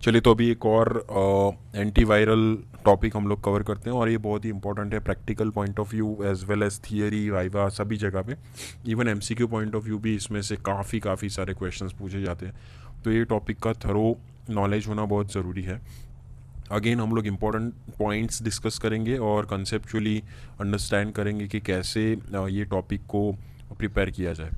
चलिए, तो अभी एक और एंटीवायरल टॉपिक हम लोग कवर करते हैं, और ये बहुत ही इंपॉर्टेंट है practical point of view as well as theory viva सभी जगह पे। Even MCQ point of view भी इसमें से काफ़ी सारे क्वेश्चंस पूछे जाते हैं। तो ये टॉपिक का थरो नॉलेज होना बहुत ज़रूरी है। अगेन हम लोग इम्पोर्टेंट पॉइंट्स डिस्कस करेंगे और कंसेप्चुअली अंडरस्टैंड करेंगे कि कैसे ये टॉपिक को प्रिपेयर किया जाए।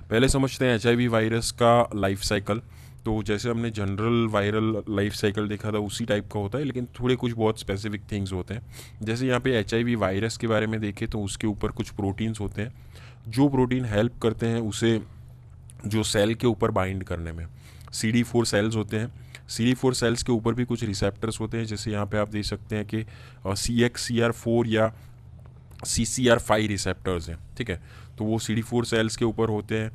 पहले समझते हैं एचआईवी वायरस का लाइफ साइकिल। तो जैसे हमने जनरल वायरल लाइफ साइकिल देखा था उसी टाइप का होता है, लेकिन थोड़े कुछ बहुत स्पेसिफिक थिंग्स होते हैं। जैसे यहाँ पे एचआईवी वायरस के बारे में देखें तो उसके ऊपर कुछ प्रोटीन्स होते हैं, जो प्रोटीन हेल्प करते हैं उसे जो सेल के ऊपर बाइंड करने में। CD4 सेल्स होते हैं। CD4 सेल्स के ऊपर भी कुछ रिसेप्टर्स होते हैं, जैसे यहाँ पे आप देख सकते हैं कि CXCR4 या CCR5 रिसेप्टर्स हैं, ठीक है। तो वो CD4 सेल्स के ऊपर होते हैं।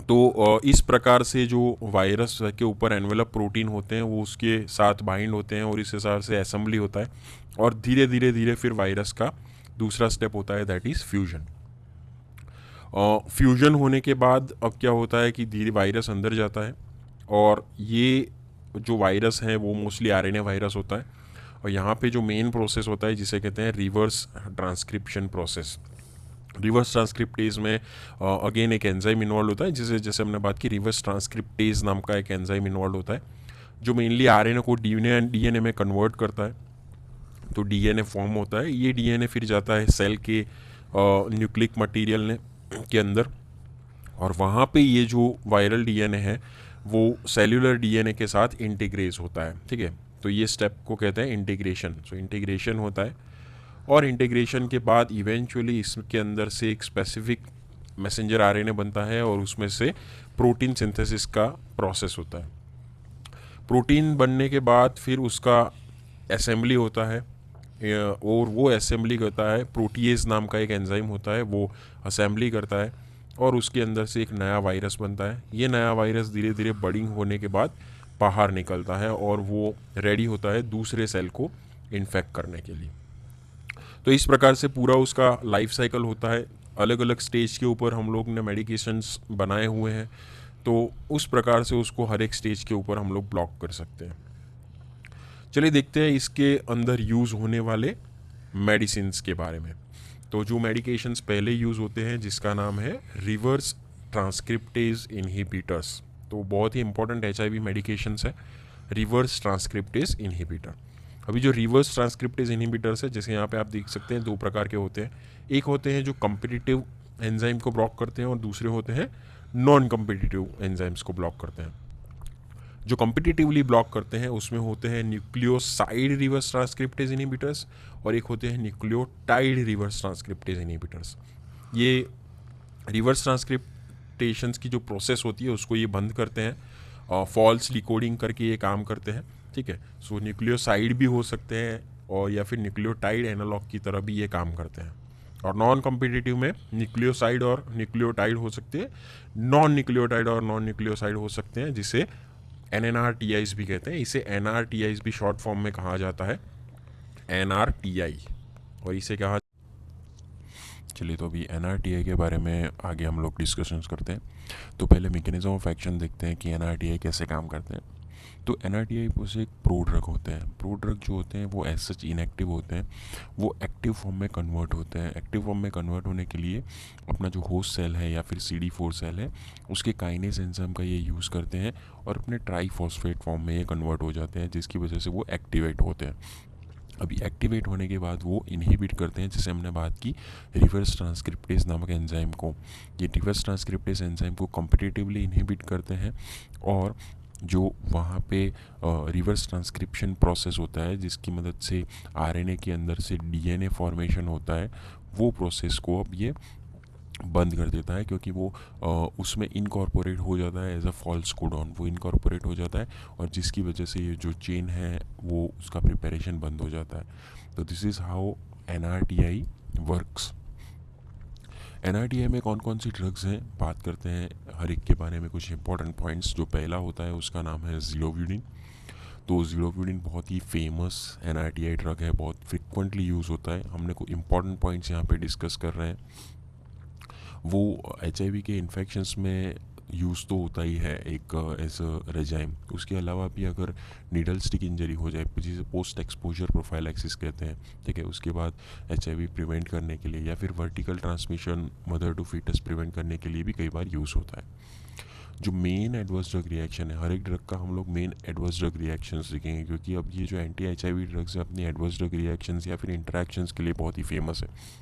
तो इस प्रकार से जो वायरस के ऊपर एनवेलप प्रोटीन होते हैं वो उसके साथ बाइंड होते हैं और इस हिसाब से असेंबली होता है, और धीरे धीरे फिर वायरस का दूसरा स्टेप होता है, दैट इज़ फ्यूजन। फ्यूजन होने के बाद अब क्या होता है कि धीरे वायरस अंदर जाता है, और ये जो वायरस है वो मोस्टली आरएनए वायरस होता है। और यहाँ पे जो मेन प्रोसेस होता है जिसे कहते हैं reverse transcription process. Reverse transcriptase में अगेन एक एंजाइम इन्वॉल्व होता है, जिसे जैसे हमने बात की रिवर्स ट्रांसक्रिप्टेज नाम का एक एंजाइम इन्वॉल्व होता है, जो मेनली आरएनए को डीएनए में कन्वर्ट करता है। तो डीएनए फॉर्म होता है, ये डीएनए फिर जाता है सेल के न्यूक्लिक मटेरियल के अंदर, और वहाँ पे ये जो वायरल डीएनए है वो सेल्यूलर डीएनए के साथ इंटीग्रेट होता है, ठीक है। तो ये स्टेप को कहते हैं इंटीग्रेशन। सो इंटीग्रेशन होता है, और इंटीग्रेशन के बाद इवेंचुअली इसके अंदर से एक स्पेसिफिक मैसेंजर आरएनए बनता है, और उसमें से प्रोटीन सिंथेसिस का प्रोसेस होता है। प्रोटीन बनने के बाद फिर उसका असेंबली होता है, और वो असेंबली करता है प्रोटीएज नाम का एक एंजाइम होता है, वो असेंबली करता है, और उसके अंदर से एक नया वायरस बनता है। ये नया वायरस धीरे धीरे बडिंग होने के बाद बाहर निकलता है, और वो रेडी होता है दूसरे सेल को इन्फेक्ट करने के लिए। तो इस प्रकार से पूरा उसका लाइफ साइकिल होता है। अलग अलग स्टेज के ऊपर हम लोग ने मेडिकेशंस बनाए हुए हैं, तो उस प्रकार से उसको हर एक स्टेज के ऊपर हम लोग ब्लॉक कर सकते हैं। चलिए देखते हैं इसके अंदर यूज़ होने वाले मेडिसिन्स के बारे में। तो जो मेडिकेशंस पहले यूज़ होते हैं जिसका नाम है रिवर्स ट्रांसक्रिप्टेज इनहिबिटर्स। तो बहुत ही इंपॉर्टेंट एचआईवी मेडिकेशंस है रिवर्स ट्रांसक्रिप्टेज इनहिबिटर। अभी जो रिवर्स ट्रांसक्रिप्टेज इनहिबिटर्स है, जैसे यहाँ पे आप देख सकते हैं, दो प्रकार के होते हैं। एक होते हैं जो कम्पिटिटिव एंजाइम को ब्लॉक करते हैं, और दूसरे होते हैं नॉन कम्पिटिटिव एंजाइम्स को ब्लॉक करते हैं। जो कम्पिटिटिवली ब्लॉक करते हैं उसमें होते हैं न्यूक्लियोसाइड रिवर्स ट्रांसक्रिप्टेज इनहिबिटर्स, और एक होते हैं न्यूक्लियोटाइड रिवर्स ट्रांसक्रिप्टेज इनहिबिटर्स। ये रिवर्स ट्रांसक्रिप्टेशंस की जो प्रोसेस होती है उसको ये बंद करते हैं, फॉल्स डिकोडिंग करके ये काम करते हैं, ठीक है। सो न्यूक्लियोसाइड भी हो सकते हैं, और या फिर न्यूक्लियोटाइड एनालॉग की तरह भी ये काम करते हैं। और नॉन कॉम्पिटिटिव में न्यूक्लियोसाइड और न्यूक्लियोटाइड हो सकते हैं, नॉन न्यूक्लियोटाइड और नॉन न्यूक्लियोसाइड हो सकते हैं, जिसे NNRTIs भी कहते हैं। इसे NRTIs भी शॉर्ट फॉर्म में कहा जाता है, NRTI, और इसे कहा। चलिए, तो अभी NRTI के बारे में आगे हम लोग डिस्कशंस करते हैं। तो पहले मैकेनिज्म ऑफ एक्शन देखते हैं कि NRTI कैसे काम करते हैं। तो NRTI से एक प्रोड्रग होते हैं। प्रोड्रग जो होते हैं वो एज सच इनएक्टिव होते हैं, वो एक्टिव फॉर्म में कन्वर्ट होते हैं। एक्टिव फॉर्म में कन्वर्ट होने के लिए अपना जो होस्ट सेल है या फिर CD4 सेल है उसके काइनेज एंजाइम का ये यूज़ करते हैं, और अपने ट्राईफॉस्फेट फॉर्म में ये कन्वर्ट हो जाते हैं, जिसकी वजह से वो एक्टिवेट होते हैं। अभी एक्टिवेट होने के बाद वो इनहिबिट करते हैं, जैसे हमने बात की रिवर्स ट्रांसक्रिप्टेज नामक एंजाइम को। ये रिवर्स ट्रांसक्रिप्टेज एंजाइम को कॉम्पिटिटिवली इनहिबिट करते हैं, और जो वहाँ पे रिवर्स ट्रांसक्रिप्शन प्रोसेस होता है जिसकी मदद से आरएनए के अंदर से डीएनए फॉर्मेशन होता है, वो प्रोसेस को अब ये बंद कर देता है, क्योंकि वो उसमें इनकॉर्पोरेट हो जाता है एज अ फॉल्स कोडॉन। वो इनकॉर्पोरेट हो जाता है, और जिसकी वजह से ये जो चेन है वो उसका प्रिपरेशन बंद हो जाता है। तो this is how NRTI works. NRTI में कौन कौन सी ड्रग्स हैं बात करते हैं हर एक के बारे में, कुछ इंपॉर्टेंट पॉइंट्स। जो पहला होता है उसका नाम है ज़िलोब्यूडिन। तो ज़िलोब्यूडिन बहुत ही फेमस NRTI ड्रग है, बहुत फ्रिक्वेंटली यूज़ होता है। हमने कोई इंपॉर्टेंट पॉइंट्स यहाँ पे डिस्कस कर रहे हैं। वो HIV के इन्फेक्शंस में यूज़ तो होता ही है एक एज अ रेजाइम। उसके अलावा भी अगर नीडल स्टिक इंजरी हो जाए, जिसे पोस्ट एक्सपोजर प्रोफाइलैक्सिस कहते हैं, ठीक है, उसके बाद HIV प्रिवेंट करने के लिए या फिर vertical transmission mother to foetus prevent करने के लिए भी कई बार यूज़ होता है। जो मेन एडवर्स ड्रग रिएक्शन है, हर एक ड्रग का हम लोग मेन एडवर्स ड्रग रिएक्शंस देखेंगे, क्योंकि अब ये जो HIV ड्रग्स है अपनी एडवर्स ड्रग रिएक्शंस या फिर इंटरेक्शंस के लिए बहुत ही फेमस है।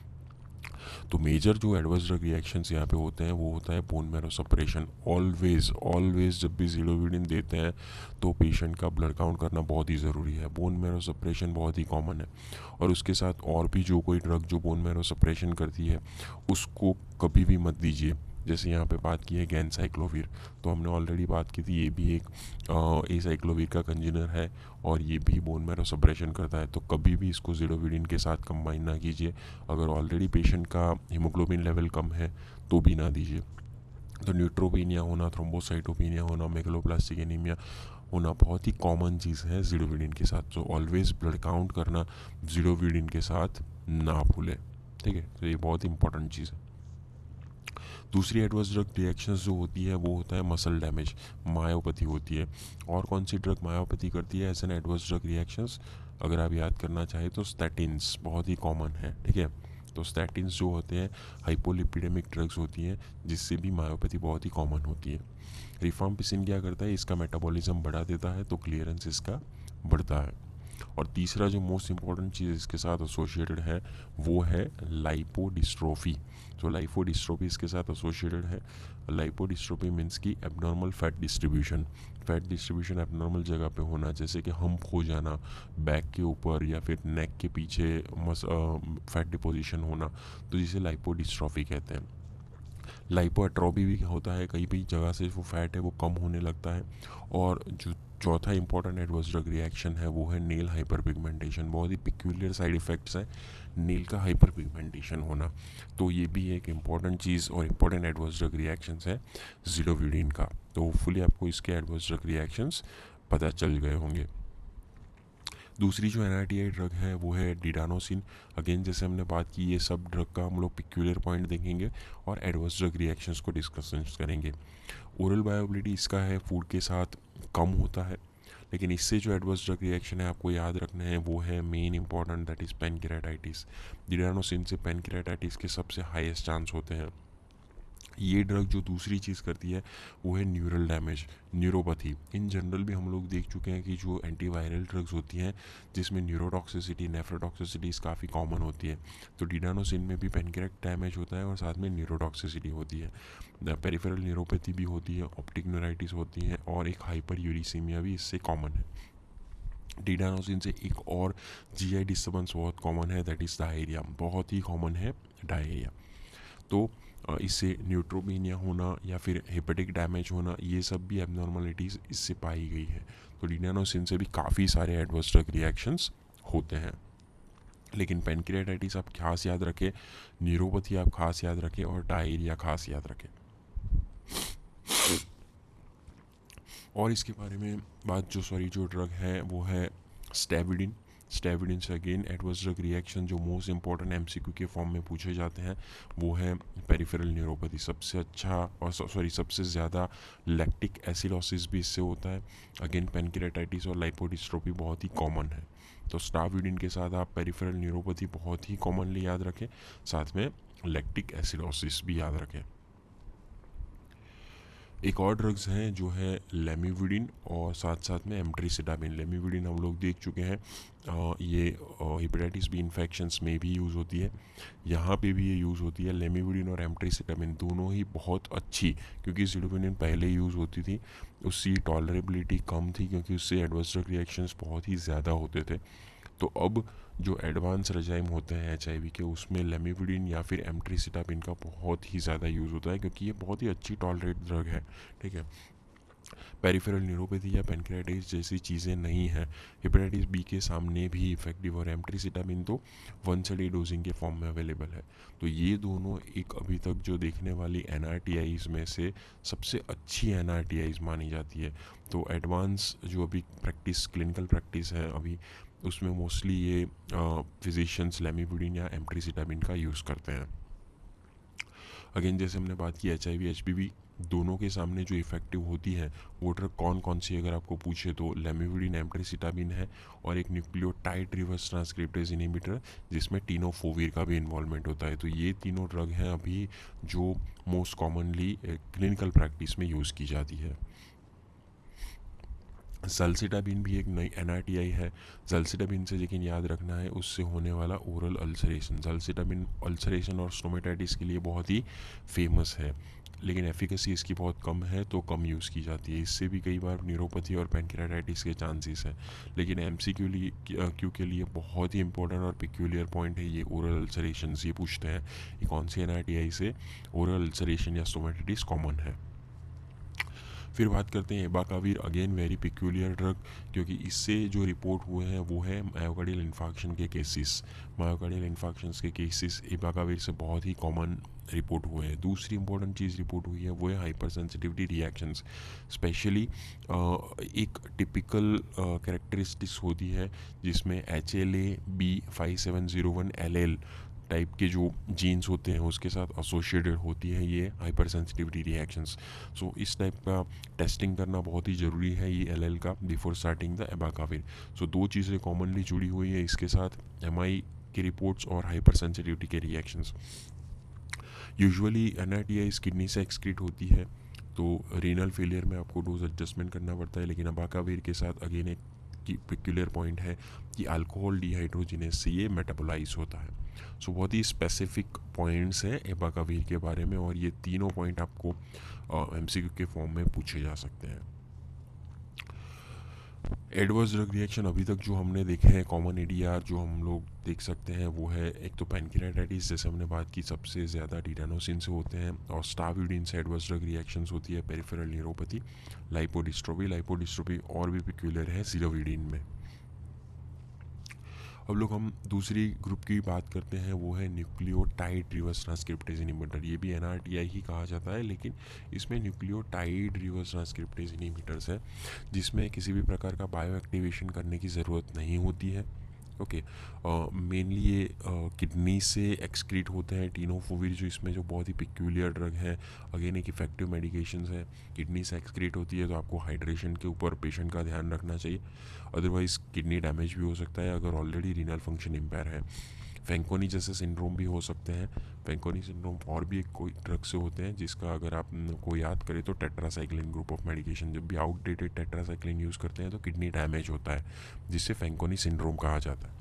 तो मेजर जो एडवर्स ड्रग रिएक्शंस यहाँ पे होते हैं वो होता है bone marrow suppression. Always always जब भी ज़िलोविडिन देते हैं तो पेशेंट का ब्लड काउंट करना बहुत ही ज़रूरी है। बोन मैरो सप्रेशन बहुत ही कॉमन है, और उसके साथ और भी जो कोई ड्रग जो बोन मैरो सप्रेशन करती है उसको कभी भी मत दीजिए। जैसे यहाँ पे बात की है गैनसाइक्लोविर, तो हमने ऑलरेडी बात की थी, ये भी एक एसाइक्लोविर का कंजीनर है और ये भी बोन मैरो सप्रेशन करता है। तो कभी भी इसको ज़िलोविडिन के साथ कंबाइन ना कीजिए। अगर ऑलरेडी पेशेंट का हीमोग्लोबिन लेवल कम है तो भी ना दीजिए। तो न्यूट्रोपीनिया होना, थ्रोम्बोसाइटोपिनिया होना, मेगलोप्लास्टिक एनीमिया होना बहुत ही कॉमन चीज़ है ज़िलोविडिन के साथ। तो ऑलवेज ब्लड काउंट करना ज़िलोविडिन के साथ ना भूलें, ठीक है। तो ये बहुत इंपॉर्टेंट चीज़ है। दूसरी एडवर्स ड्रग रिएक्शंस जो होती है वो होता है मसल डैमेज, मायोपैथी होती है। और कौन सी ड्रग मायोपैथी करती है as an adverse drug reactions, अगर आप याद करना चाहें तो स्टैटिन्स बहुत ही कॉमन है, ठीक है। तो स्टैटिन्स जो होते हैं हाइपोलिपिडेमिक ड्रग्स होती हैं, जिससे भी मायोपैथी बहुत ही कॉमन होती है। रिफाम्पिसिन क्या करता है, इसका मेटाबॉलिज्म बढ़ा देता है तो क्लियरेंस इसका बढ़ता है। और तीसरा जो मोस्ट इम्पॉर्टेंट चीज़ इसके साथ एसोसिएटेड है वो है लाइपोडिस्ट्रोफी। तो लाइपोडिस्ट्रोफी इसके साथ एसोसिएटेड है। लाइपोडिस्ट्रोफी मीन्स की abnormal fat distribution, fat distribution abnormal जगह पे होना, जैसे कि हम्प हो जाना बैक के ऊपर या फिर नेक के पीछे फैट डिपोजिशन होना, तो जिसे लाइपोडिस्ट्रोफी कहते हैं। लाइपोएट्रोफी भी होता है, कई भी जगह से वो फैट है वो कम होने लगता है। और जो चौथा इंपॉर्टेंट एडवर्स ड्रग रिएक्शन है वो है नेल हाइपर पिगमेंटेशन। बहुत ही पिक्यूलियर साइड इफ़ेक्ट्स है नेल का हाइपर पिगमेंटेशन होना। तो ये भी एक इम्पॉर्टेंट चीज़ और इम्पॉर्टेंट एडवर्स ड्रग रिएक्शंस है ज़िलोविडिन का। तो होपफुली आपको इसके एडवर्स ड्रग रिएक्शंस पता चल गए होंगे। दूसरी जो NRTI ड्रग है वो है डिडानोसिन। अगेन जैसे हमने बात की, ये सब ड्रग का हम लोग पिक्यूलियर पॉइंट देखेंगे और एडवर्स ड्रग रिएक्शंस को डिस्कस करेंगे। ओरल बायोबिलिटी इसका है फूड के साथ कम होता है, लेकिन इससे जो एडवर्स ड्रग रिएक्शन है आपको याद रखना है वो है main important, that is pancreatitis. Didanosine से पेनक्रेटाइटिस के सबसे हाईएस्ट चांस होते हैं। ये ड्रग जो दूसरी चीज़ करती है वो है neural damage, neuropathy. In general भी हम लोग देख चुके हैं कि जो एंटीवायरल ड्रग्स होती हैं जिसमें न्यूरोटॉक्सिसिटी, नेफ्रोटॉक्सिसिटीज़ काफ़ी कॉमन होती है, तो डिडानोसिन में भी पेनक्रेट डैमेज होता है और साथ में न्यूरोटॉक्सिसिटी होती है। पेरिफेरल न्यूरोपैथी भी होती है, ऑप्टिक न्यूराइटिस होती है और एक हाइपर यूरिसीमिया भी इससे कॉमन है। डिडानोसिन से एक और GI डिस्टर्बेंस बहुत कॉमन है, दैट इज़ डायरिया, बहुत ही कॉमन है डायरिया। तो इससे न्यूट्रोपीनिया होना या फिर हेपेटिक डैमेज होना, ये सब भी एबनॉर्मलिटीज़ इससे पाई गई है। तो डिडानोसिन से भी काफ़ी सारे एडवर्स ड्रग रिएक्शंस होते हैं। लेकिन पेनक्रियाटाइटिस आप खास याद रखें, न्यूरोपैथी आप खास याद रखें और डायरिया खास याद रखें। और इसके बारे में जो ड्रग है वो है स्टेविडिन। स्टेविडिन से अगेन एडवर्स ड्रग रिएक्शन जो मोस्ट इंपॉर्टेंट MCQ के फॉर्म में पूछे जाते हैं वो है पेरिफेरल न्यूरोपैथी। सबसे अच्छा और सबसे ज़्यादा लैक्टिक एसिडोसिस भी इससे होता है। अगेन पेनक्रेटाइटिस और लाइपोडिस्ट्रोफी बहुत ही कॉमन है। तो स्टाविडिन के साथ आप पेरिफेरल न्यूरोपैथी बहुत ही कॉमनली याद रखें, साथ में लैक्टिक एसिडोसिस भी याद रखें। एक और ड्रग्स हैं जो है लेमिविडिन और साथ साथ में एम्ट्रीसिटामिन। लेमिविडिन हम लोग देख चुके हैं, ये हेपेटाइटिस बी इन्फेक्शंस में भी यूज़ होती है, यहाँ पे भी ये यूज़ होती है। लेमिविडिन और एम्ट्रीसिटामिन दोनों ही बहुत अच्छी, क्योंकि ज़िलोविडिन पहले यूज़ होती थी, उसकी टॉलरेबिलिटी कम थी क्योंकि उससे एडवर्स ड्रग रिएक्शंस बहुत ही ज़्यादा होते थे। तो अब जो एडवांस रेजाइम होते हैं HIV के, उसमें लेमिविडिन या फिर एम्ट्रीसिटामिन का बहुत ही ज़्यादा यूज़ होता है क्योंकि ये बहुत ही अच्छी टॉलरेट ड्रग है, ठीक है। पेरिफेरल न्यूरोपैथी या पेनक्रेटाइटिस जैसी चीज़ें नहीं हैं। हेपेटाइटिस बी के सामने भी इफेक्टिव, और एम्ट्रीसिटामिन तो वंस अ डे डोजिंग के फॉर्म में अवेलेबल है। तो ये दोनों एक अभी तक जो देखने वाली NRTIs में से सबसे अच्छी NRTIs मानी जाती है। तो एडवांस जो अभी क्लिनिकल प्रैक्टिस है अभी, उसमें मोस्टली ये फिजिशियंस लेमिविडिन या एम्ट्रीसिटामिन का यूज़ करते हैं। अगेन जैसे हमने बात की HIV HPV दोनों के सामने जो इफेक्टिव होती है वो ड्रग कौन कौन सी अगर आपको पूछे तो लेमिविडिन एम्ट्रिसिटामिन है और एक न्यूक्लियोटाइड रिवर्स ट्रांसक्रिप्टेज इनहिबिटर जिसमें टीनोफोविर का भी इन्वॉल्वमेंट होता है। तो ये तीनों ड्रग हैं अभी जो मोस्ट कॉमनली क्लिनिकल प्रैक्टिस में यूज़ की जाती है। जल्सिटाबिन भी एक नई NRTI है। जल्सिटाबिन से लेकिन याद रखना है उससे होने वाला ओरल अल्सरेशन। जल्सिटाबिन अल्सरेशन और स्टोमेटाइटिस के लिए बहुत ही फेमस है, लेकिन एफिकेसी इसकी बहुत कम है तो कम यूज़ की जाती है। इससे भी कई बार न्यूरोपैथी और पैनक्रियाटाइटिस के चांसेस हैं। लेकिन MCQ के लिए बहुत ही इंपॉर्टेंट और पिक्यूलियर पॉइंट है ये ओरल अल्सरेशन। ये पूछते हैं कि कौन सी NRTI से ओरल अल्सरेशन या स्टोमेटाइटिस कॉमन है। फिर बात करते हैं एबाकाविर, अगेन वेरी पिक्यूलियर ड्रग, क्योंकि इससे जो रिपोर्ट हुए हैं वो है मायोकार्डियल इन्फार्क्शन के केसेस। मायोकार्डियल इन्फार्क्शंस के केसेस एबाकाविर से बहुत ही कॉमन रिपोर्ट हुए हैं। दूसरी इंपॉर्टेंट चीज़ रिपोर्ट हुई है वो है हाइपर सेंसिटिविटी रिएक्शंस। स्पेशली एक टिपिकल कैरेक्टरिस्टिक्स होती है जिसमें HLA-B5701 LL टाइप के जो जीन्स होते हैं उसके साथ एसोसिएटेड होती है ये हाइपर सेंसिटिविटी रिएक्शंस। सो इस टाइप का टेस्टिंग करना बहुत ही ज़रूरी है ये LL का बिफोर स्टार्टिंग द एबाकाविर। सो दो चीज़ें कॉमनली जुड़ी हुई है इसके साथ, MI की रिपोर्ट्स और हाइपर सेंसिटिविटी के रिएक्शंस। यूजुअली NRTI किडनी से एक्सक्रीट होती है तो रीनल फेलियर में आपको डोज एडजस्टमेंट करना पड़ता है, लेकिन एबाकाविर के साथ अगेन एक पिक्यूलियर पॉइंट है कि अल्कोहल डिहाइड्रोजिनेज से ये मेटाबोलाइज होता है। सो बहुत ही स्पेसिफिक पॉइंट्स हैं एबाकाविर के बारे में और ये तीनों पॉइंट आपको MCQ के फॉर्म में पूछे जा सकते हैं। एडवर्स ड्रग रिएक्शन अभी तक जो हमने देखे हैं कॉमन ADR जो हम लोग देख सकते हैं वो है एक तो पैनक्रियाटाइटिस जैसे हमने बात की सबसे ज़्यादा टीटानोसिन से होते हैं, और स्टाविडिन से एडवर्स ड्रग रिएक्शंस होती है, पेरिफेरल न्यूरोपैथी, लाइपोडिस्ट्रोफी और भी पिक्यूलर है सिलोविडिन में। अब लोग हम दूसरी ग्रुप की बात करते हैं वो है न्यूक्लियोटाइड रिवर्स ट्रांसक्रिप्टेज इनहिबिटर। ये भी NRTI ही कहा जाता है, लेकिन इसमें न्यूक्लियोटाइड रिवर्स ट्रांसक्रिप्टेज इनहिबिटर्स है जिसमें किसी भी प्रकार का बायो एक्टिवेशन करने की ज़रूरत नहीं होती है। ओके, मेनली ये किडनी से एक्सक्रीट होते हैं टीनोफोविर जो इसमें जो बहुत ही पिक्यूलियर ड्रग है। अगेन एक इफेक्टिव मेडिकेशन है, किडनी से एक्सक्रीट होती है तो आपको हाइड्रेशन के ऊपर पेशेंट का ध्यान रखना चाहिए, अदरवाइज़ किडनी डैमेज भी हो सकता है अगर ऑलरेडी रीनल फंक्शन इम्पेयर है। फेंकोनी जैसे सिंड्रोम भी हो सकते हैं। फेंकोनी सिंड्रोम और भी एक कोई ड्रग से होते हैं जिसका अगर आप को याद करें तो टेट्रासाइक्लिन ग्रुप ऑफ मेडिकेशन, जब भी आउटडेटेड टेट्रासाइक्लिन यूज़ करते हैं तो किडनी डैमेज होता है जिससे फेंकोनी सिंड्रोम कहा जाता है।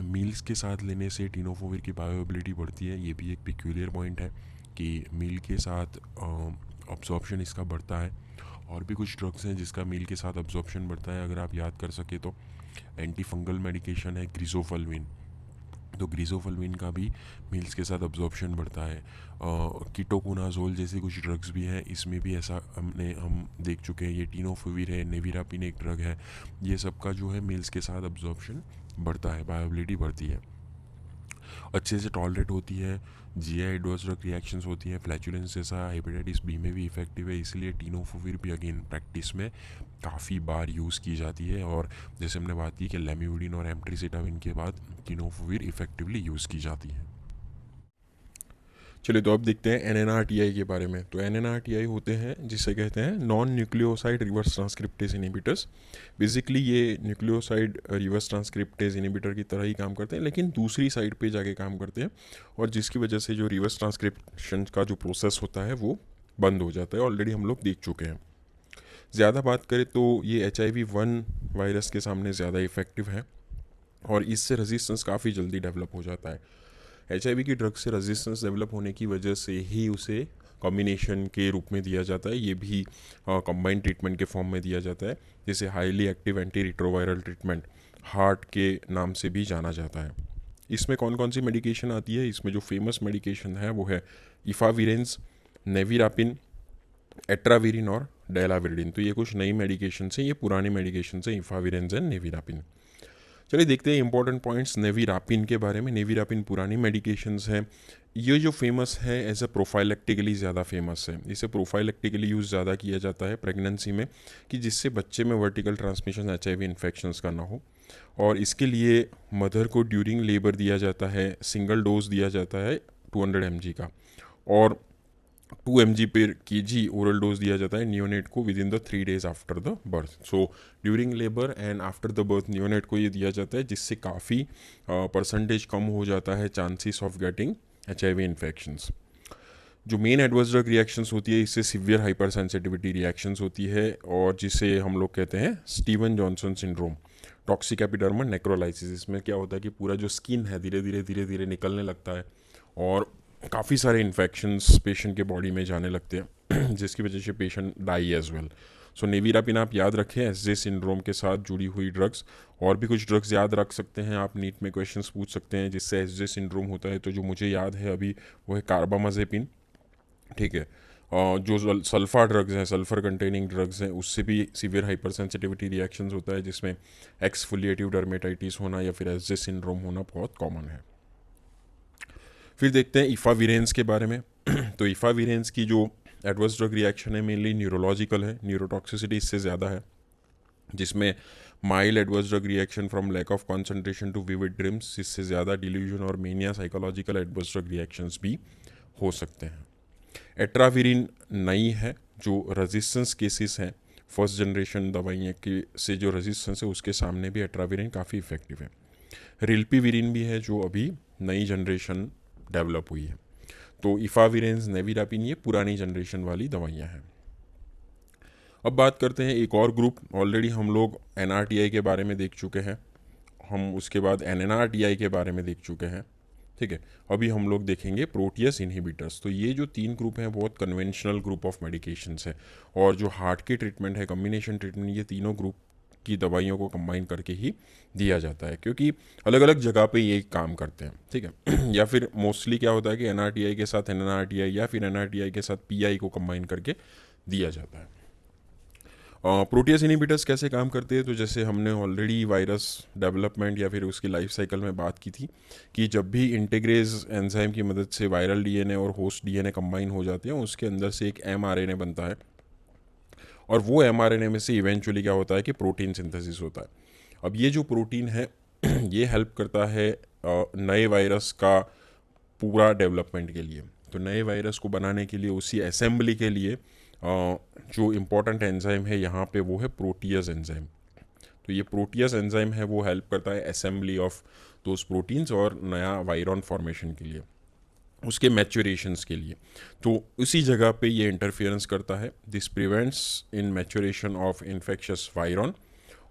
मील्स के साथ लेने से टीनोफोविर की बायोएबिलिटी बढ़ती है, ये भी एक पिक्यूलियर पॉइंट है कि मील के साथ अब्जॉर्प्शन इसका बढ़ता है। और भी कुछ ड्रग्स हैं जिसका मील के साथ अब्जॉर्प्शन बढ़ता है, अगर आप याद कर सके तो एंटी फंगल मेडिकेशन है ग्रीजोफल्विन, तो ग्रीजोफल्विन का भी मील्स के साथ अब्जॉर्प्शन बढ़ता है। कीटोकोनाजोल जैसे कुछ ड्रग्स भी हैं, इसमें भी ऐसा हम देख चुके हैं। ये टीनोफोविर है, नेविरापिन एक ड्रग है, ये सब का जो है मील्स के साथ अब्जॉर्प्शन बढ़ता है, बायोबिलिटी बढ़ती है, अच्छे से टॉलरेट होती है। GI एडवर्स ड्रग रिएक्शंस होती हैं, फ्लैचुलेंस जैसा हेपेटाइटिस B में भी इफेक्टिव है, इसलिए टीनोफोविर भी अगेन प्रैक्टिस में काफ़ी बार यूज़ की जाती है। और जैसे हमने बात की कि लेमिविडिन और एम्ट्रिसिटामिन के बाद टीनोफोविर इफेक्टिवली यूज़ की जाती है। चलिए तो अब देखते हैं NNRTI के बारे में। तो NNRTI होते हैं जिसे कहते हैं non nucleoside reverse transcriptase inhibitors. Basically ये न्यूक्लियोसाइड रिवर्स ट्रांसक्रिप्टेज इनहिबिटर की तरह ही काम करते हैं, लेकिन दूसरी साइड पे जाके काम करते हैं, और जिसकी वजह से जो रिवर्स ट्रांसक्रिप्शन का जो प्रोसेस होता है वो बंद हो जाता है। ऑलरेडी हम लोग देख चुके हैं। ज़्यादा बात करें तो ये HIV-1 वायरस के सामने ज़्यादा इफेक्टिव है और इससे रेजिस्टेंस काफ़ी जल्दी डेवलप हो जाता है। HIV की ड्रग से रेजिस्टेंस डेवलप होने की वजह से ही उसे कॉम्बिनेशन के रूप में दिया जाता है, ये भी कंबाइंड ट्रीटमेंट के फॉर्म में दिया जाता है, जिसे highly active anti retroviral treatment heart के नाम से भी जाना जाता है। इसमें कौन कौन सी मेडिकेशन आती है? इसमें जो फेमस मेडिकेशन है वो है इफाविरेंस, नेविरापिन, एट्राविरिन और डेलाविरिन। तो ये कुछ नई मेडिकेशन हैं, ये पुराने मेडिकेशन हैं, इफाविरेंस एंड नेविरापिन। चलिए देखते हैं इंपॉर्टेंट पॉइंट्स नेविरापिन के बारे में। नेविरापिन पुरानी मेडिकेशंस है, ये जो फेमस है एज अ प्रोफाइलेक्टिकली ज़्यादा फेमस है। इसे प्रोफाइलेक्टिकली यूज़ ज़्यादा किया जाता है प्रेगनेंसी में, कि जिससे बच्चे में वर्टिकल ट्रांसमिशन HIV इन्फेक्शंस का ना हो, और इसके लिए मदर को ड्यूरिंग लेबर दिया जाता है, सिंगल डोज दिया जाता है 200 mg का, और 2 mg पर kg ओरल डोज दिया जाता है नियोनेट को with in the 3 days after the birth. So during labour and after the birth neonate को ये दिया जाता है, जिससे काफ़ी परसेंटेज कम हो जाता है chances of getting HIV infections. जो मेन एडवर्स ड्रग रिएक्शंस होती है, इससे सीवियर हाइपर सेंसिटिविटी रिएक्शंस होती है, और जिसे हम लोग कहते हैं Steven Johnson syndrome, toxic epidermal नेक्रोलाइसिस। इसमें क्या होता है कि पूरा जो स्किन है धीरे धीरे धीरे धीरे निकलने लगता है और काफ़ी सारे इन्फेक्शंस पेशेंट के बॉडी में जाने लगते हैं जिसकी वजह से पेशेंट डाई एज वेल। सो नेविरापिन आप याद रखें एसजे सिंड्रोम के साथ जुड़ी हुई ड्रग्स। और भी कुछ ड्रग्स याद रख सकते हैं आप, नीट में क्वेश्चंस पूछ सकते हैं जिससे एसजे सिंड्रोम होता है। तो जो मुझे याद है अभी वो है कार्बामाजेपिन, ठीक है। जो सल्फा ड्रग्स हैं, सल्फर कंटेनिंग ड्रग्स हैं, उससे भी सीवियर हाइपर सेंसिटिविटी रिएक्शंस होता है, जिसमें एक्सफोलिएटिव डर्मेटाइटिस होना या फिर एसजे सिंड्रोम होना बहुत कॉमन है। फिर देखते हैं इफाविरेंस के बारे में। तो इफाविरेंस की जो एडवर्स ड्रग रिएक्शन है मेनली न्यूरोलॉजिकल है, न्यूरोटॉक्सिसिटी इससे ज़्यादा है, जिसमें mild adverse drug reaction from lack of concentration to vivid dreams, इससे ज़्यादा डिल्यूजन और mania psychological adverse drug reactions भी हो सकते हैं। एट्राविरिन नई है, जो रेजिस्टेंस केसेस हैं फर्स्ट जनरेशन दवाइयाँ के से जो रेजिस्टेंस है उसके सामने भी एट्राविरिन काफ़ी इफेक्टिव है। रिल्पीविरिन भी है जो अभी नई जनरेशन डेवलप हुई है। तो इफाविरेंस, नेविरापिन ये पुरानी जनरेशन वाली दवाइयाँ हैं। अब बात करते हैं एक और ग्रुप। ऑलरेडी हम लोग NRTI के बारे में देख चुके हैं, हम उसके बाद NNRTI के बारे में देख चुके हैं, ठीक है। अभी हम लोग देखेंगे प्रोटियस इनहिबिटर्स। तो ये जो 3 ग्रुप हैं बहुत कन्वेंशनल ग्रुप ऑफ मेडिकेशंस है, और जो हार्ट की ट्रीटमेंट है, कम्बिनेशन ट्रीटमेंट, ये तीनों ग्रुप की दवाइयों को कंबाइन करके ही दिया जाता है, क्योंकि अलग अलग जगह पे ये काम करते हैं, ठीक है। या फिर मोस्टली क्या होता है कि NRTI के साथ NNRTI या फिर NRTI के साथ PI को कंबाइन करके दिया जाता है। प्रोटियस इनहिबिटर्स कैसे काम करते हैं? तो जैसे हमने ऑलरेडी वायरस डेवलपमेंट या फिर उसकी लाइफ साइकिल में बात की थी कि जब भी इंटीग्रेज एंजाइम की मदद से वायरल DNA और होस्ट DNA कंबाइन हो जाते हैं, उसके अंदर से एक mRNA बनता है, और वो mRNA में से इवेंचुअली क्या होता है कि प्रोटीन सिंथेसिस होता है। अब ये जो प्रोटीन है ये हेल्प करता है नए वायरस का पूरा डेवलपमेंट के लिए। तो नए वायरस को बनाने के लिए, उसी असेंबली के लिए जो इम्पोर्टेंट एंजाइम है यहाँ पे वो है प्रोटियस एंजाइम। तो ये प्रोटियस एंजाइम है वो हेल्प करता है असेंबली ऑफ दोज प्रोटीन्स और नया वायरॉन फॉर्मेशन के लिए, उसके मैच्योरेशंस के लिए। तो उसी जगह पे ये इंटरफेरेंस करता है। This prevents in maturation of infectious virion,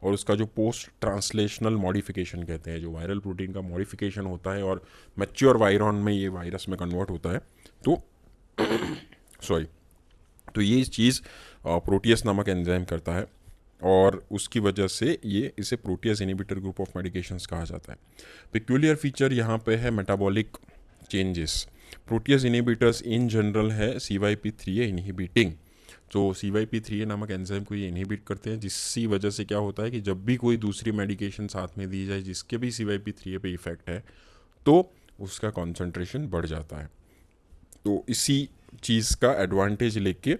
और उसका जो पोस्ट ट्रांसलेशनल मॉडिफिकेशन कहते हैं, जो वायरल प्रोटीन का मॉडिफिकेशन होता है और मैच्योर वायरॉन में ये वायरस में कन्वर्ट होता है। तो सॉरी तो ये चीज़ प्रोटियस नामक एंजाइम करता है, और उसकी वजह से ये इसे Proteus inhibitor group of medications कहा जाता है। पिक्यूलियर फीचर यहाँ पे है metabolic changes. Proteus inhibitors in general है CYP3A इनहिबिटिंग। तो CYP3A नामक एंजाइम को ये इनहिबिट करते हैं, जिसकी वजह से क्या होता है कि जब भी कोई दूसरी मेडिकेशन साथ में दी जाए जिसके भी CYP3A पे इफेक्ट है, तो उसका कॉन्सेंट्रेशन बढ़ जाता है। तो इसी चीज़ का एडवांटेज लेके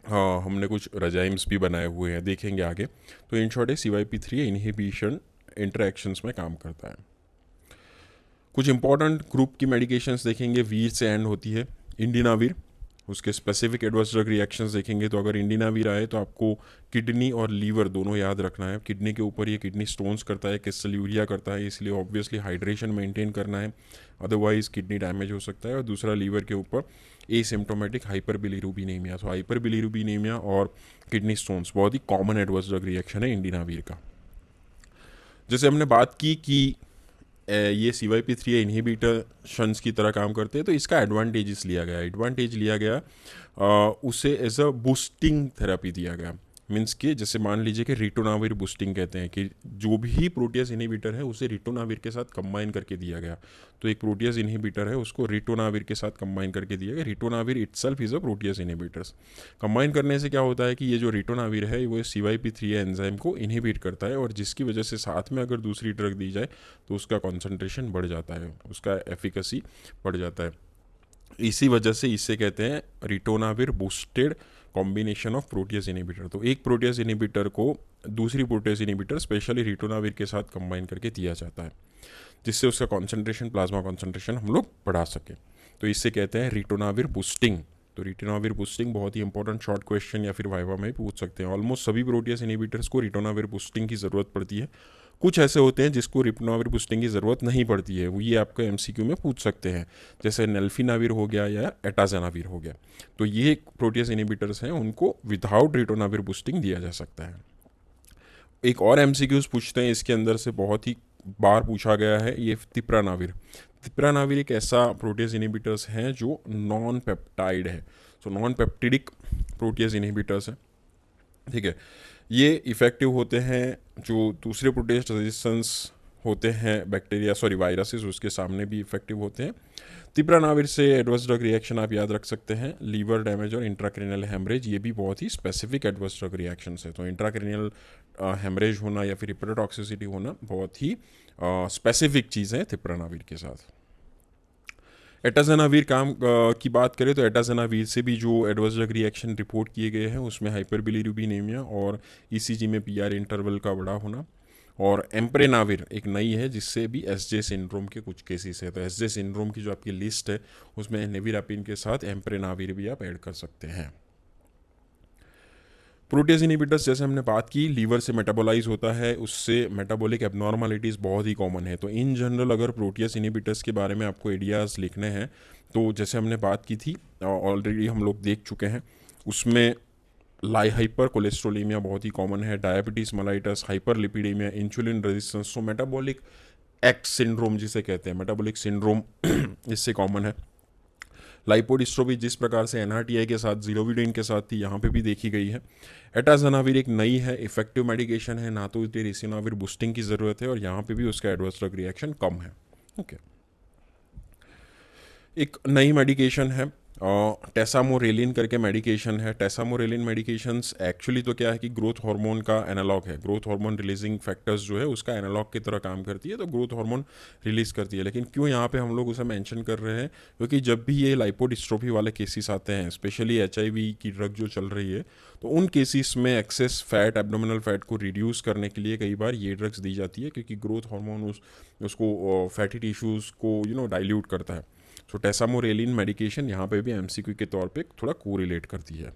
हमने कुछ रजाइम्स भी बनाए हुए हैं, देखेंगे आगे। तो in short CYP3A inhibition interactions में काम करता है। कुछ इंपॉर्टेंट ग्रुप की मेडिकेशंस देखेंगे, वीर से एंड होती है इंडिनावीर, उसके स्पेसिफिक एडवर्स ड्रग रिएक्शंस देखेंगे। तो अगर इंडिनावीर आए तो आपको किडनी और लीवर दोनों याद रखना है। किडनी के ऊपर ये किडनी स्टोन्स करता है, क्रिस्टल्यूरिया करता है, इसलिए ऑब्वियसली हाइड्रेशन मेंटेन करना है, अदरवाइज किडनी डैमेज हो सकता है। और दूसरा लीवर के ऊपर एसिम्प्टोमेटिक हाइपरबिलिरुबिनेमिया। तो हाइपरबिलिरुबिनेमिया और किडनी स्टोन्स बहुत ही कॉमन एडवर्स ड्रग रिएक्शन है इंडिनावीर का। जैसे हमने बात की कि ये CYP3A इनहिबिटर्स की तरह काम करते हैं, तो इसका एडवांटेज लिया गया उसे एज अ बूस्टिंग थेरेपी दिया गया। मीन्स कि जैसे मान लीजिए कि रिटोनाविर बूस्टिंग कहते हैं, कि जो भी प्रोटियस इनहिबिटर है उसे रिटोनाविर के साथ कंबाइन करके दिया गया। तो एक प्रोटियस इनहिबिटर है उसको रिटोनाविर के साथ कंबाइन करके दिया गया। Ritonavir itself is a Proteus inhibitors. Combine करने से क्या होता है कि ये जो रिटोनाविर है वो CYP3A एंजाइम को इनहिबिट करता है, और जिसकी वजह से साथ में अगर दूसरी ड्रग दी जाए तो उसका कॉन्सेंट्रेशन बढ़ जाता है, उसका एफिकेसी बढ़ जाता है। इसी वजह से इसे कहते हैं ritonavir boosted combination of Proteus inhibitor. तो एक प्रोटियस इनहिबिटर को दूसरी प्रोटियस इनहिबिटर स्पेशली रिटोनाविर के साथ कंबाइन करके दिया जाता है, जिससे उसका कॉन्सेंट्रेशन, प्लाज्मा कॉन्सेंट्रेशन हम लोग बढ़ा सकें। तो इससे कहते हैं रिटोनाविर बूस्टिंग। तो रिटोनाविर बूस्टिंग बहुत ही इंपॉर्टेंट शॉर्ट क्वेश्चन या फिर वाइवा में पूछ सकते हैं। ऑलमोस्ट सभी प्रोटियस इनहिबिटर्स को रिटोनाविर बूस्टिंग की ज़रूरत पड़ती है। कुछ ऐसे होते हैं जिसको रिटोनाविर बूस्टिंग की ज़रूरत नहीं पड़ती है, वो ये आपको एमसीक्यू में पूछ सकते हैं, जैसे नेल्फिनाविर हो गया या एटाजेनाविर हो गया। तो ये प्रोटियस इनहिबिटर्स हैं, उनको विदाउट रिटोनाविर बूस्टिंग दिया जा सकता है। एक और एमसीक्यूज पूछते हैं इसके अंदर से, बहुत ही बार पूछा गया है, ये तिप्रानाविर। तिप्रानाविर एक ऐसा प्रोटियस इनहिबिटर्स है जो नॉन पेप्टाइड है, सो नॉन पेप्टिडिक प्रोटियस इनहिबिटर्स है, ठीक है। ये इफ़ेक्टिव होते हैं जो दूसरे प्रोटियस रेजिस्टेंस होते हैं बैक्टीरिया वायरसेस, उसके सामने भी इफेक्टिव होते हैं। तिप्रानाविर से एडवर्स ड्रग रिएक्शन आप याद रख सकते हैं, लीवर डैमेज और इंट्राक्रेनियल हेमरेज, ये भी बहुत ही स्पेसिफिक एडवर्स ड्रग रिएक्शंस है। तो इंट्राक्रेनियल हेमरेज होना या फिर हिपेटोटॉक्सिसिटी होना बहुत ही स्पेसिफिक चीज़ है तिप्रानाविर के साथ। एटाजेनाविर की बात करें तो एटाजेनाविर से भी जो एडवर्स ड्रग रिएक्शन रिपोर्ट किए गए हैं उसमें हाइपरबिलिरुबिनेमिया और ईसीजी में पीआर इंटरवल का बड़ा होना। और एम्प्रेनाविर एक नई है जिससे भी एसजे सिंड्रोम के कुछ केसेस है। तो एसजे सिंड्रोम की जो आपकी लिस्ट है उसमें नेविरापिन के साथ एम्प्रेनाविर भी आप ऐड कर सकते हैं। प्रोटियस इनहिबिटर्स जैसे हमने बात की लीवर से मेटाबोलाइज होता है, उससे मेटाबॉलिक एबनॉर्मलिटीज़ बहुत ही कॉमन है। तो इन जनरल अगर प्रोटियस इनहिबिटर्स के बारे में आपको आइडियाज़ लिखने हैं तो जैसे हमने बात की थी ऑलरेडी हम लोग देख चुके हैं, उसमें हाइपर कोलेस्ट्रोलीमिया बहुत ही कॉमन है, diabetes mellitus, hyperlipidaemia, insulin resistance, तो मेटाबॉलिक एक्ट सिंड्रोम जिसे कहते हैं, मेटाबॉलिक सिंड्रोम इससे कॉमन है। लाइपोडिस्ट्रोफी जिस प्रकार से एनआरटीआई के साथ ज़िलोविडिन के साथ थी यहाँ पे भी देखी गई है। एटाजेनाविर एक नई है, इफेक्टिव मेडिकेशन है, ना तो इसे रिसिनाविर बूस्टिंग की ज़रूरत है और यहाँ पे भी उसका एडवर्स ड्रग रिएक्शन कम है। ओके, एक नई मेडिकेशन है टेसामोरेलिन करके मेडिकेशन है। टेसामोरेलिन मेडिकेशंस एक्चुअली तो क्या है कि ग्रोथ हार्मोन का एनालॉग है, ग्रोथ हार्मोन रिलीजिंग फैक्टर्स जो है उसका एनालॉग की तरह काम करती है, तो ग्रोथ हार्मोन रिलीज करती है। लेकिन क्यों यहाँ पे हम लोग उसे मेंशन कर रहे हैं, क्योंकि जब भी ये लाइपोडिस्ट्रोफी वाले केसेस आते हैं, स्पेशली एचआईवी की ड्रग जो चल रही है, तो उन केसेस में एक्सेस फैट, एब्डोमिनल फैट को रिड्यूस करने के लिए कई बार ये ड्रग्स दी जाती है, क्योंकि ग्रोथ हार्मोन उसको फैटी टिश्यूज़ को डाइल्यूट करता है। सो टेसामोरेलिन मेडिकेशन यहाँ पे भी एमसीक्यू के तौर पे थोड़ा कोरिलेट करती है।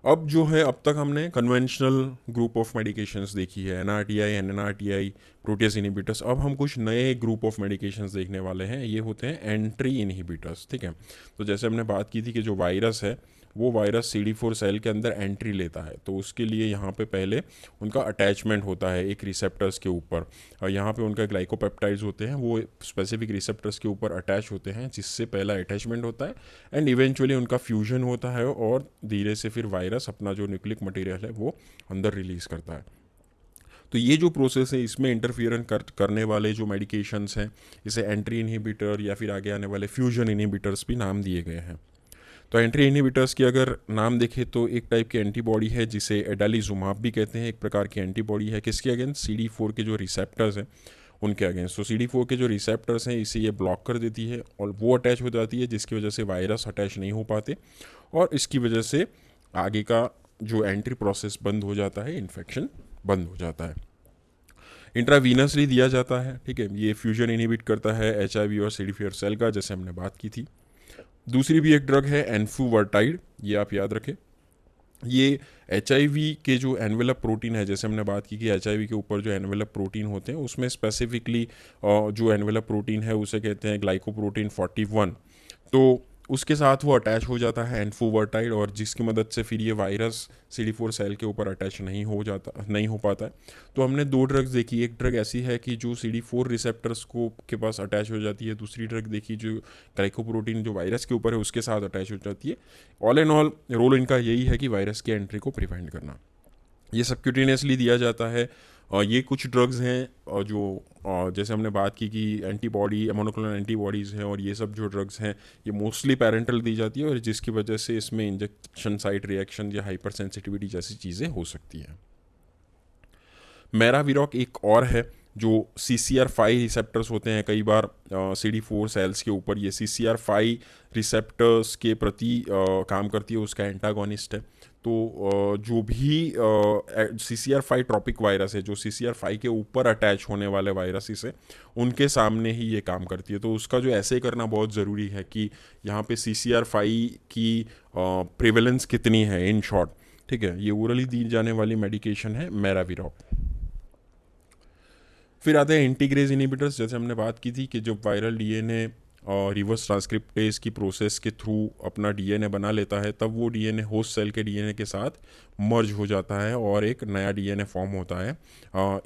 अब जो है, अब तक हमने कन्वेंशनल ग्रुप ऑफ मेडिकेशंस देखी है, एनआरटीआई, एनएनआरटीआई, प्रोटियस इनहिबिटर्स। अब हम कुछ नए ग्रुप ऑफ मेडिकेशंस देखने वाले हैं, ये होते हैं एंट्री इनहिबिटर्स, ठीक है। तो जैसे हमने बात की थी कि जो वायरस है वो वायरस CD4 सेल के अंदर एंट्री लेता है, तो उसके लिए यहाँ पे पहले उनका अटैचमेंट होता है एक रिसेप्टर्स के ऊपर, और यहाँ पे उनका ग्लाइकोपेप्टाइड्स होते हैं, वो स्पेसिफिक रिसेप्टर्स के ऊपर अटैच होते हैं, जिससे पहला अटैचमेंट होता है एंड इवेंचुअली उनका फ्यूजन होता है और धीरे से फिर वायरस अपना जो न्यूक्लिक मटेरियल है वो अंदर रिलीज़ करता है। तो ये जो प्रोसेस है इसमें इंटरफियरेंस करने वाले जो मेडिकेशंस हैं, इसे एंट्री इनहिबिटर या फिर आगे आने वाले फ्यूजन इनहिबिटर्स भी नाम दिए गए हैं। तो एंट्री इनहिबिटर्स की अगर नाम देखें तो एक टाइप की एंटीबॉडी है जिसे एडालिजुमाब भी कहते हैं, एक प्रकार की एंटीबॉडी है किसके अगेंस्ट, CD4 के जो रिसेप्टर्स हैं उनके अगेंस्ट। तो CD4 के जो रिसेप्टर्स हैं इसे ये ब्लॉक कर देती है और वो अटैच हो जाती है, जिसकी वजह से वायरस अटैच नहीं हो पाते और इसकी वजह से आगे का जो एंट्री प्रोसेस बंद हो जाता है, इन्फेक्शन बंद हो जाता है। इंट्रावीनसली दिया जाता है, ठीक है। ये फ्यूजन इनहिबिट करता है HIV और CD4 सेल का, जैसे हमने बात की थी। दूसरी भी एक ड्रग है एन्फुवर्टाइड, ये आप याद रखें। ये HIV के जो एनवेलप प्रोटीन है, जैसे हमने बात की कि HIV के ऊपर जो एनवेलप प्रोटीन होते हैं उसमें स्पेसिफिकली जो एनवेलप प्रोटीन है उसे कहते हैं ग्लाइकोप्रोटीन 41, तो उसके साथ वो अटैच हो जाता है एन्फुवर्टाइड, और जिसकी मदद से फिर ये वायरस CD4 सेल के ऊपर अटैच नहीं हो पाता है। तो हमने दो ड्रग्स देखी, एक ड्रग ऐसी है कि जो CD4 रिसेप्टर्स को के पास अटैच हो जाती है, दूसरी ड्रग देखी जो ग्लाइकोप्रोटीन जो वायरस के ऊपर है उसके साथ अटैच हो जाती है। ऑल एंड ऑल रोल इनका यही है कि वायरस की एंट्री को प्रिवेंट करना। ये सबक्यूटेनियसली दिया जाता है। ये कुछ ड्रग्स हैं जो जैसे हमने बात की कि एंटीबॉडी, मोनोक्लोनल एंटीबॉडीज़ हैं, और ये सब जो ड्रग्स हैं ये मोस्टली पेरेंटल दी जाती है और जिसकी वजह से इसमें इंजेक्शन साइट रिएक्शन या हाइपर सेंसिटिविटी जैसी चीज़ें हो सकती हैं। मेराविरॉक एक और है जो CCR5 रिसेप्टर्स होते हैं कई बार CD4 सेल्स के ऊपर, ये CCR5 रिसेप्टर्स के प्रति काम करती है, उसका एंटागोनिस्ट है। तो जो भी CCR5 ट्रॉपिक वायरस है, जो CCR5 के ऊपर अटैच होने वाले वायरसेस है, उनके सामने ही ये काम करती है। तो उसका जो ऐसे करना बहुत ज़रूरी है कि यहाँ पे CCR5 की प्रिवेलेंस कितनी है इन शॉर्ट। ठीक है, ये ओरली दी जाने वाली मेडिकेशन है मेराविरॉप। फिर आते हैं इंटीग्रेज इनिबिटर्स। जैसे हमने बात की थी कि जब वायरल डीएनए रिवर्स ट्रांसक्रिप्टेज की प्रोसेस के थ्रू अपना डीएनए बना लेता है, तब वो डीएनए होस्ट सेल के डीएनए के साथ मर्ज हो जाता है और एक नया डीएनए फॉर्म होता है।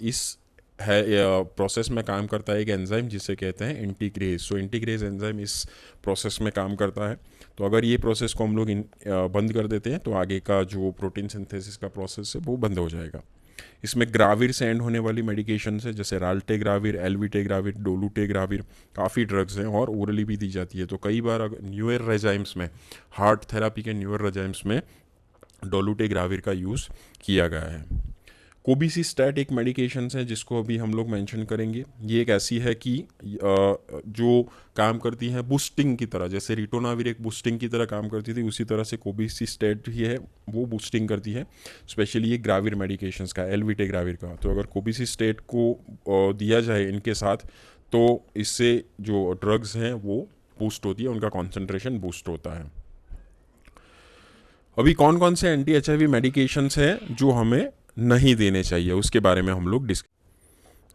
इस है प्रोसेस में काम करता है एक एंजाइम जिसे कहते हैं इंटीग्रेज। सो इंटीग्रेज एंजाइम इस प्रोसेस में काम करता है। तो अगर ये प्रोसेस को हम लोग बंद कर देते हैं तो आगे का जो प्रोटीन सिंथेसिस का प्रोसेस है वो बंद हो जाएगा। इसमें ग्राविर से एंड होने वाली मेडिकेशन है, जैसे राल्टेग्राविर, एल्विटेग्राविर, डोलूटेग्राविर, काफ़ी ड्रग्स हैं और ओरली भी दी जाती है। तो कई बार न्यूअर रेजाइम्स में, हार्ट थेरापी के न्यूअर रेजाइम्स में डोलूटेग्राविर का यूज़ किया गया है। कोबिसिस्टैट एक मेडिकेशन है जिसको अभी हम लोग मेंशन करेंगे। ये एक ऐसी है कि जो काम करती है बूस्टिंग की तरह, जैसे रिटोनाविर एक बूस्टिंग की तरह काम करती थी, उसी तरह से कोबिसिस्टैट ही है, वो बूस्टिंग करती है, स्पेशली ये ग्राविर मेडिकेशंस का, एल्विटेग्राविर का। तो अगर कोबिसिस्टैट को दिया जाए इनके साथ तो इससे जो ड्रग्स हैं वो बूस्ट होती है, उनका कॉन्सेंट्रेशन बूस्ट होता है। अभी कौन कौन से एंटी HIV मेडिकेशंस हैं जो हमें नहीं देने चाहिए, उसके बारे में हम लोग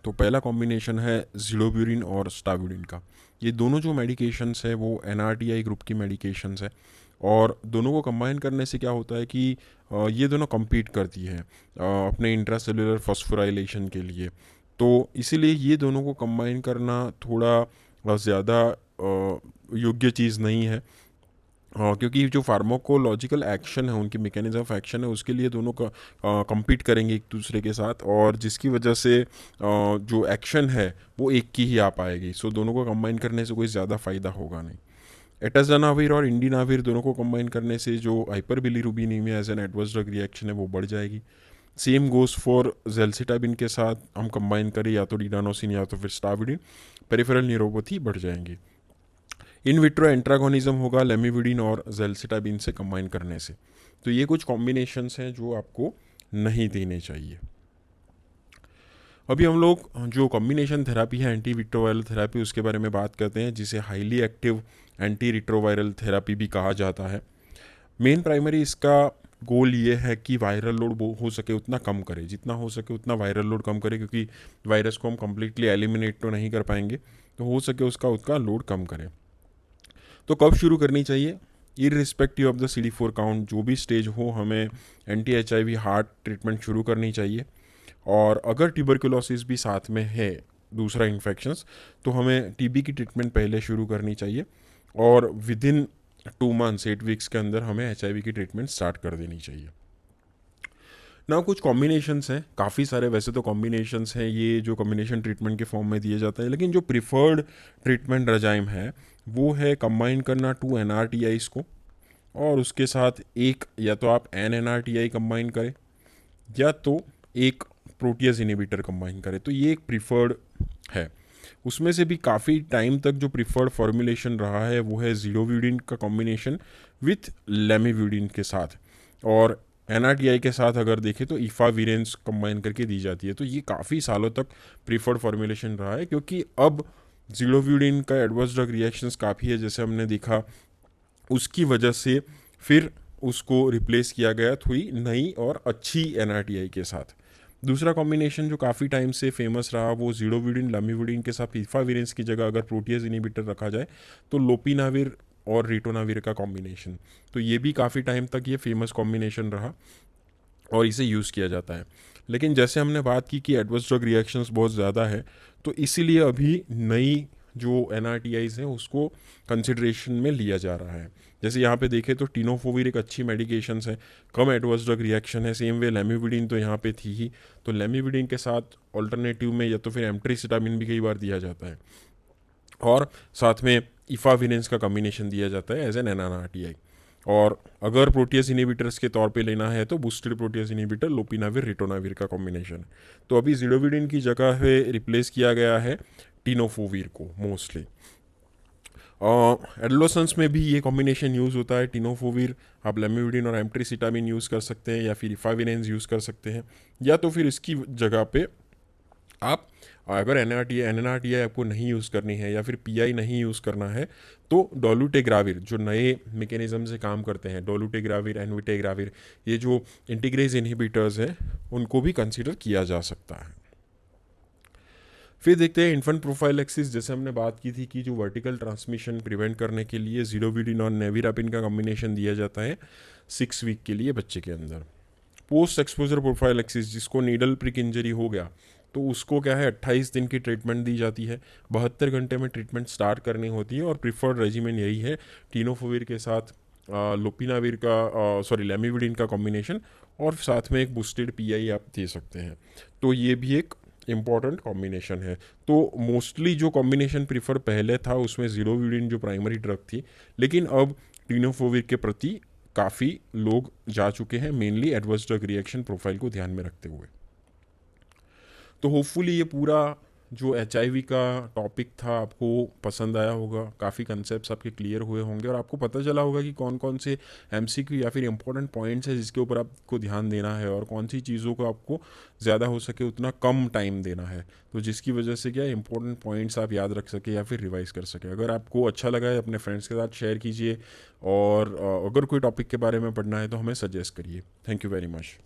तो पहला कॉम्बिनेशन है ज़िलोब्यूरिन और स्टाब्यूरिन का। ये दोनों जो मेडिकेशंस है वो NRTI ग्रुप की मेडिकेशंस है और दोनों को कंबाइन करने से क्या होता है कि ये दोनों compete करती है अपने इंट्रासेलुलर फॉस्फोराइलेशन के लिए। तो इसीलिए ये दोनों को कंबाइन करना थोड़ा ज़्यादा योग्य चीज़ नहीं है, क्योंकि जो फार्माकोलॉजिकल एक्शन है, उनकी मैकेनिज्म ऑफ एक्शन है, उसके लिए दोनों का compete करेंगे एक दूसरे के साथ, और जिसकी वजह से जो एक्शन है वो एक की ही आ पाएगी। सो दोनों को कंबाइन करने से कोई ज़्यादा फ़ायदा होगा नहीं। एटाजानाविर और इंडिनाविर दोनों को कंबाइन करने से जो hyperbilirubinaemia as an adverse drug reaction है वो बढ़ जाएगी। सेम गोज़ फॉर जेल्सिटाबिन के साथ हम कंबाइन करें या तो डिडानोसिन या तो फिर स्टाबिडिन, पेरिफेरल न्यूरोपैथी बढ़ जाएंगी। इन विट्रो एंट्रागोनिज्म होगा लेमिविडिन और जेल्सिटाबिन से कंबाइन करने से। तो ये कुछ कॉम्बिनेशंस हैं जो आपको नहीं देने चाहिए। अभी हम लोग जो कॉम्बिनेशन थेरापी है एंटी रिट्रोवायरल थेरापी, उसके बारे में बात करते हैं, जिसे highly active anti retroviral therapy भी कहा जाता है। मेन प्राइमरी इसका गोल ये है कि वायरल लोड हो सके उतना कम करे, जितना हो सके उतना वायरल लोड कम करे, क्योंकि वायरस को हम कम्प्लीटली एलिमिनेट तो नहीं कर पाएंगे, तो हो सके उसका लोड कम करें। तो कब शुरू करनी चाहिए? Irrespective of the CD4 count, जो भी स्टेज हो, हमें anti-HIV हार्ट ट्रीटमेंट शुरू करनी चाहिए। और अगर ट्यूबरकुलोसिस भी साथ में है, दूसरा इन्फेक्शंस, तो हमें TB की ट्रीटमेंट पहले शुरू करनी चाहिए और विदिन 2 मंथ्स 8 वीक्स के अंदर हमें HIV की ट्रीटमेंट स्टार्ट कर देनी चाहिए। ना कुछ कॉम्बिनेशंस हैं, काफ़ी सारे वैसे तो कॉम्बिनेशंस हैं, ये जो कॉम्बिनेशन ट्रीटमेंट के फॉर्म में दिए जाते हैं, लेकिन जो प्रिफर्ड ट्रीटमेंट रजाइम है वो है कंबाइन करना 2 NRTIs को, और उसके साथ एक या तो आप NNRTI कंबाइन करें या तो एक प्रोटियस इनिबिटर कंबाइन करें। तो ये एक प्रिफर्ड है। उसमें से भी काफ़ी टाइम तक जो प्रिफर्ड फॉर्मुलेशन रहा है वो है ज़िलोब्यूरिन का कॉम्बिनेशन विथ लेमिब्यूरिन के साथ, और NRTI के साथ अगर देखें तो इफाविरेंस कंबाइन करके दी जाती है। तो ये काफ़ी सालों तक प्रीफर्ड फॉर्मुलेशन रहा है, क्योंकि अब ज़िलोब्यूरिन का एडवर्स ड्रग रिएक्शंस काफ़ी है, जैसे हमने देखा, उसकी वजह से फिर उसको रिप्लेस किया गया थोड़ी नई और अच्छी NRTI के साथ। दूसरा कॉम्बिनेशन जो काफ़ी टाइम से फेमस रहा वो ज़िलोब्यूरिन लेमिब्यूरिन के साथ इफाविरेंस की जगह अगर प्रोटियस इनिबिटर रखा जाए तो लोपिनाविर और रिटोनाविर का कॉम्बिनेशन। तो ये भी काफ़ी टाइम तक ये फेमस कॉम्बिनेशन रहा और इसे यूज़ किया जाता है। लेकिन जैसे हमने बात की कि एडवर्स ड्रग रिएक्शंस बहुत ज़्यादा है, तो इसीलिए अभी नई जो NRTIs हैं उसको कंसिडरेशन में लिया जा रहा है। जैसे यहाँ पे देखें तो टिनोफोविर एक अच्छी मेडिकेशन है, कम एडवर्स ड्रग रिएक्शन है। सेम वे लेमिविडिन तो यहाँ पे थी ही, तो लेमिविडिन के साथ ऑल्टरनेटिव में या तो फिर एम्ट्रिसिटामिन भी कई बार दिया जाता है, और साथ में इफाविरेंस का कॉम्बिनेशन दिया जाता है एज एन NRTI। और अगर प्रोटियस इनिबिटर्स के तौर पे लेना है तो बूस्टेड प्रोटियस इनिबिटर लोपिनाविर रिटोनाविर का कॉम्बिनेशन। तो अभी ज़िलोब्यूरिन की जगह पे रिप्लेस किया गया है टिनोफोविर को मोस्टली। एडोलेसेंस में भी ये कॉम्बिनेशन यूज़ होता है टिनोफोविर, आप लेमिविडिन और एम्ट्रिसिटामिन यूज़ कर सकते हैं, या फिर रिफाविनेंस यूज़ कर सकते हैं, या तो फिर इसकी जगह पे आप अगर N N R T I आपको नहीं यूज़ करनी है या फिर पी आई नहीं यूज़ करना है, तो डोलूटेग्राविर जो नए मेकेनिज़्म से काम करते हैं, डोलूटेग्राविर, एनविटेग्राविर, ये जो इंटीग्रेज इनहिबिटर्स हैं उनको भी कंसीडर किया जा सकता है। फिर देखते हैं इन्फेंट प्रोफाइलैक्सिस, जैसे हमने बात की थी कि जो वर्टिकल ट्रांसमिशन प्रिवेंट करने के लिए ज़िलोविडिन और नेविरापिन का कॉम्बिनेशन दिया जाता है 6 वीक के लिए बच्चे के अंदर। पोस्ट एक्सपोजर प्रोफाइलैक्सिस, जिसको नीडल प्रिक इंजरी हो गया तो उसको क्या है 28 दिन की ट्रीटमेंट दी जाती है, 72 घंटे में ट्रीटमेंट स्टार्ट करनी होती है, और प्रिफर्ड रेजिमेंट यही है टीनोफोविर के साथ लोपिनाविर का लेमिविडिन का कॉम्बिनेशन, और साथ में एक बूस्टेड पीआई आप दे सकते हैं। तो ये भी एक इम्पॉर्टेंट कॉम्बिनेशन है। तो मोस्टली जो कॉम्बिनेशन प्रीफर पहले था उसमें ज़िलोविडिन जो प्राइमरी ड्रग थी, लेकिन अब टीनोफोविर के प्रति काफ़ी लोग जा चुके हैं, mainly adverse drug reaction profile को ध्यान में रखते हुए। तो होपफुली ये पूरा जो HIV का टॉपिक था आपको पसंद आया होगा, काफ़ी कंसेप्ट्स आपके क्लियर हुए होंगे, और आपको पता चला होगा कि कौन कौन से MCQ या फिर इंपॉर्टेंट पॉइंट्स है जिसके ऊपर आपको ध्यान देना है, और कौन सी चीज़ों को आपको ज़्यादा हो सके उतना कम टाइम देना है, तो जिसकी वजह से क्या इंपॉर्टेंट पॉइंट्स आप याद रख सके या फिर रिवाइज कर सके। अगर आपको अच्छा लगा है अपने फ्रेंड्स के साथ शेयर कीजिए, और अगर कोई टॉपिक के बारे में पढ़ना है तो हमें सजेस्ट करिए। Thank you very much.